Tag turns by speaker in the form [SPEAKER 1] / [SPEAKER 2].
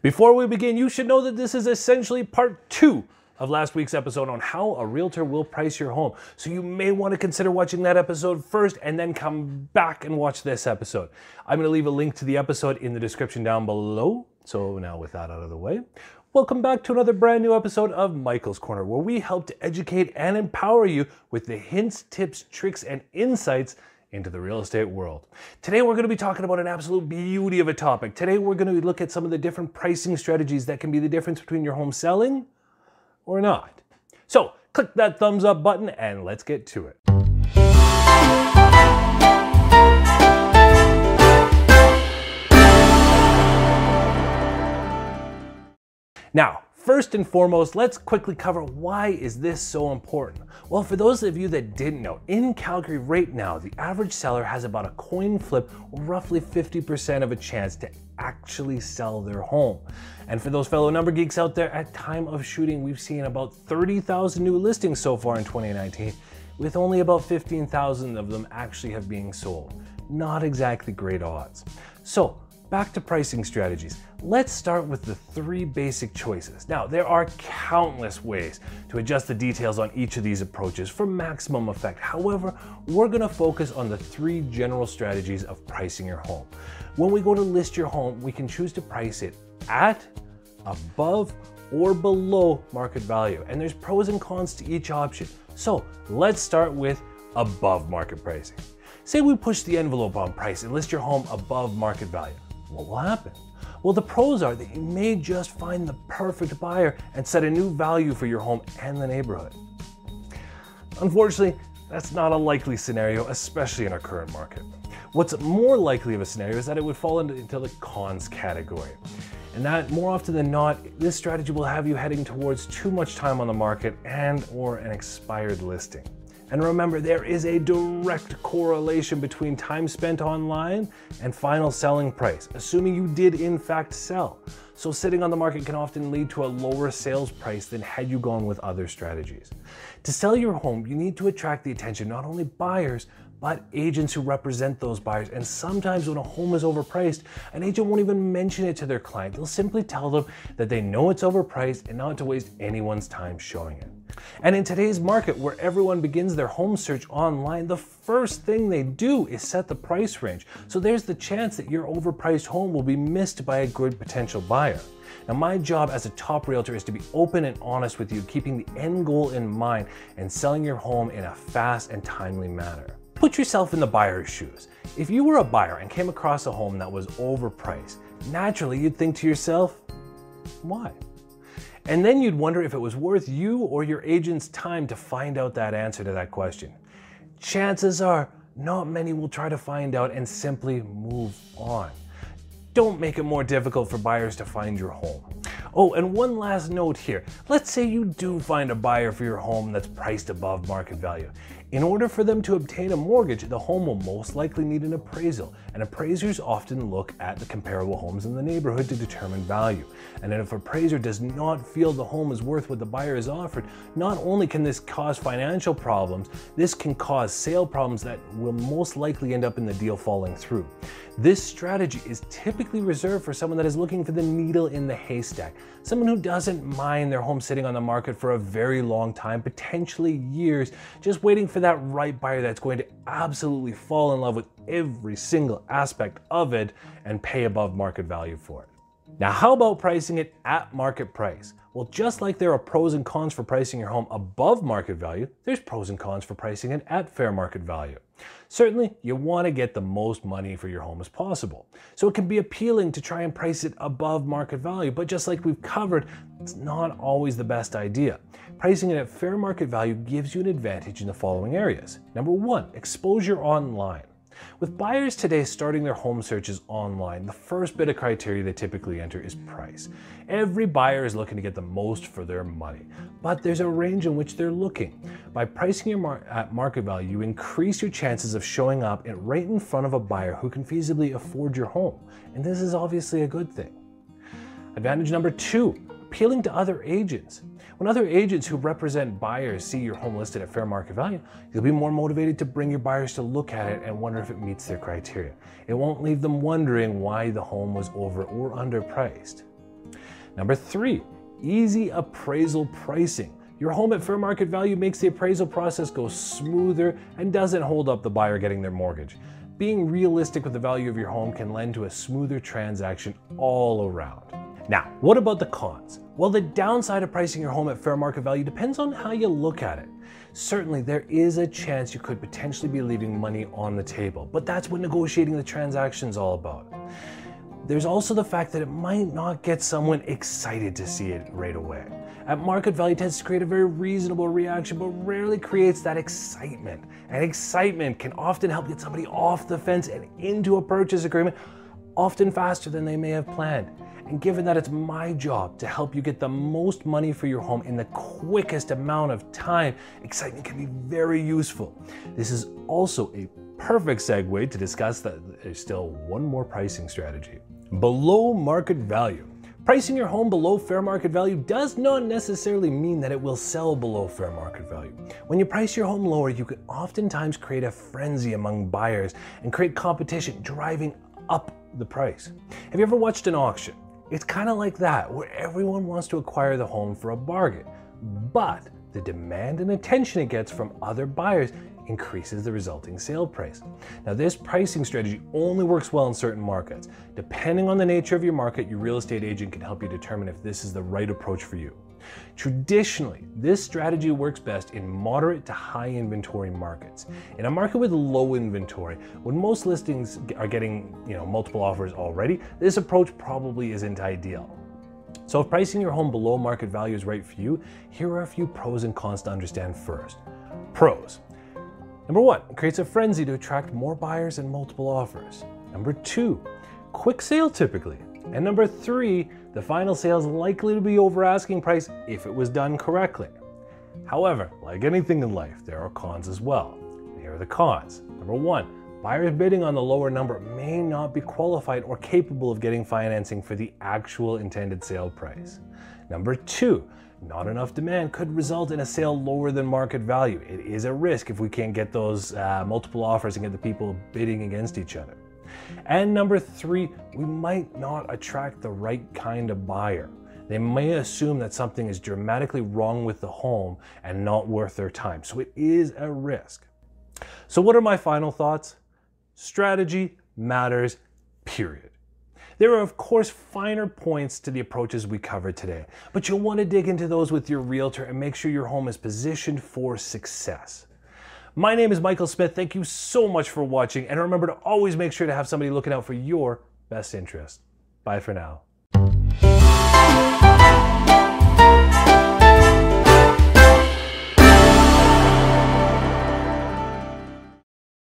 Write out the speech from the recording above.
[SPEAKER 1] Before we begin, you should know that this is essentially part 2 of last week's episode on how a realtor will price your home. So you may want to consider watching that episode first and then come back and watch this episode. I'm going to leave a link to the episode in the description down below. So now with that out of the way, welcome back to another brand new episode of Michael's Corner, where we help to educate and empower you with the hints, tips, tricks, and insights into the real estate world. Today we're going to be talking about an absolute beauty of a topic. Today we're going to look at some of the different pricing strategies that can be the difference between your home selling or not. So click that thumbs up button and let's get to it. Now, first and foremost, let's quickly cover why is this so important. Well, for those of you that didn't know, in Calgary right now, the average seller has about a coin flip, or roughly 50% of a chance to actually sell their home. And for those fellow number geeks out there, at time of shooting, we've seen about 30,000 new listings so far in 2019, with only about 15,000 of them actually have been sold. Not exactly great odds. So, back to pricing strategies. Let's start with the 3 basic choices. Now, there are countless ways to adjust the details on each of these approaches for maximum effect. However, we're going to focus on the 3 general strategies of pricing your home. When we go to list your home, we can choose to price it at, above, or below market value. And there's pros and cons to each option. So let's start with above market pricing. Say we push the envelope on price and list your home above market value. What will happen? Well, the pros are that you may just find the perfect buyer and set a new value for your home and the neighborhood. Unfortunately, that's not a likely scenario, especially in our current market. What's more likely of a scenario is that it would fall into the cons category. And that, more often than not, this strategy will have you heading towards too much time on the market and or an expired listing. And remember, there is a direct correlation between time spent online and final selling price, assuming you did in fact sell. So sitting on the market can often lead to a lower sales price than had you gone with other strategies. To sell your home, you need to attract the attention not only buyers, but agents who represent those buyers. And sometimes when a home is overpriced, an agent won't even mention it to their client. They'll simply tell them that they know it's overpriced and not to waste anyone's time showing it. And in today's market, where everyone begins their home search online, the first thing they do is set the price range. So there's the chance that your overpriced home will be missed by a good potential buyer. Now, my job as a top realtor is to be open and honest with you, keeping the end goal in mind and selling your home in a fast and timely manner. Put yourself in the buyer's shoes. If you were a buyer and came across a home that was overpriced, naturally you'd think to yourself, why? And then you'd wonder if it was worth you or your agent's time to find out that answer to that question. Chances are, not many will try to find out and simply move on. Don't make it more difficult for buyers to find your home. Oh, and one last note here. Let's say you do find a buyer for your home that's priced above market value. In order for them to obtain a mortgage, the home will most likely need an appraisal, and appraisers often look at the comparable homes in the neighborhood to determine value. And if an appraiser does not feel the home is worth what the buyer is offered, not only can this cause financial problems, this can cause sale problems that will most likely end up in the deal falling through. This strategy is typically reserved for someone that is looking for the needle in the haystack, someone who doesn't mind their home sitting on the market for a very long time, potentially years, just waiting for that right buyer that's going to absolutely fall in love with every single aspect of it and pay above market value for it. Now, how about pricing it at market price? Well, just like there are pros and cons for pricing your home above market value, there's pros and cons for pricing it at fair market value. Certainly, you want to get the most money for your home as possible. So it can be appealing to try and price it above market value, but just like we've covered, it's not always the best idea. Pricing it at fair market value gives you an advantage in the following areas. Number 1, exposure online. With buyers today starting their home searches online, the first bit of criteria they typically enter is price. Every buyer is looking to get the most for their money, but there's a range in which they're looking. By pricing at market value, you increase your chances of showing up right in front of a buyer who can feasibly afford your home, and this is obviously a good thing. Advantage number 2, appealing to other agents. When other agents who represent buyers see your home listed at fair market value, you'll be more motivated to bring your buyers to look at it and wonder if it meets their criteria. It won't leave them wondering why the home was over or underpriced. Number 3, easy appraisal pricing. Your home at fair market value makes the appraisal process go smoother and doesn't hold up the buyer getting their mortgage. Being realistic with the value of your home can lend to a smoother transaction all around. Now, what about the cons? Well, the downside of pricing your home at fair market value depends on how you look at it. Certainly, there is a chance you could potentially be leaving money on the table, but that's what negotiating the transaction is all about. There's also the fact that it might not get someone excited to see it right away. At market value, it tends to create a very reasonable reaction, but rarely creates that excitement. And excitement can often help get somebody off the fence and into a purchase agreement, often faster than they may have planned. And given that it's my job to help you get the most money for your home in the quickest amount of time, excitement can be very useful. This is also a perfect segue to discuss that there's still one more pricing strategy. Below market value. Pricing your home below fair market value does not necessarily mean that it will sell below fair market value. When you price your home lower, you can oftentimes create a frenzy among buyers and create competition, driving up the price. Have you ever watched an auction? It's kind of like that, where everyone wants to acquire the home for a bargain, but the demand and attention it gets from other buyers increases the resulting sale price. Now, this pricing strategy only works well in certain markets. Depending on the nature of your market, your real estate agent can help you determine if this is the right approach for you. Traditionally, this strategy works best in moderate to high inventory markets. In a market with low inventory, when most listings are getting multiple offers already, this approach probably isn't ideal. So if pricing your home below market value is right for you, here are a few pros and cons to understand first. Pros. Number 1, it creates a frenzy to attract more buyers and multiple offers. Number 2, quick sale typically. And number 3, the final sale is likely to be over asking price if it was done correctly. However, like anything in life, there are cons as well. Here are the cons. Number 1, buyers bidding on the lower number may not be qualified or capable of getting financing for the actual intended sale price. Number 2, not enough demand could result in a sale lower than market value. It is a risk if we can't get those multiple offers and get the people bidding against each other. And number 3, we might not attract the right kind of buyer. They may assume that something is dramatically wrong with the home and not worth their time. So it is a risk. So what are my final thoughts? Strategy matters, period. There are, of course, finer points to the approaches we covered today, but you'll want to dig into those with your realtor and make sure your home is positioned for success. My name is Michael Smith. Thank you so much for watching, and remember to always make sure to have somebody looking out for your best interest. Bye for now.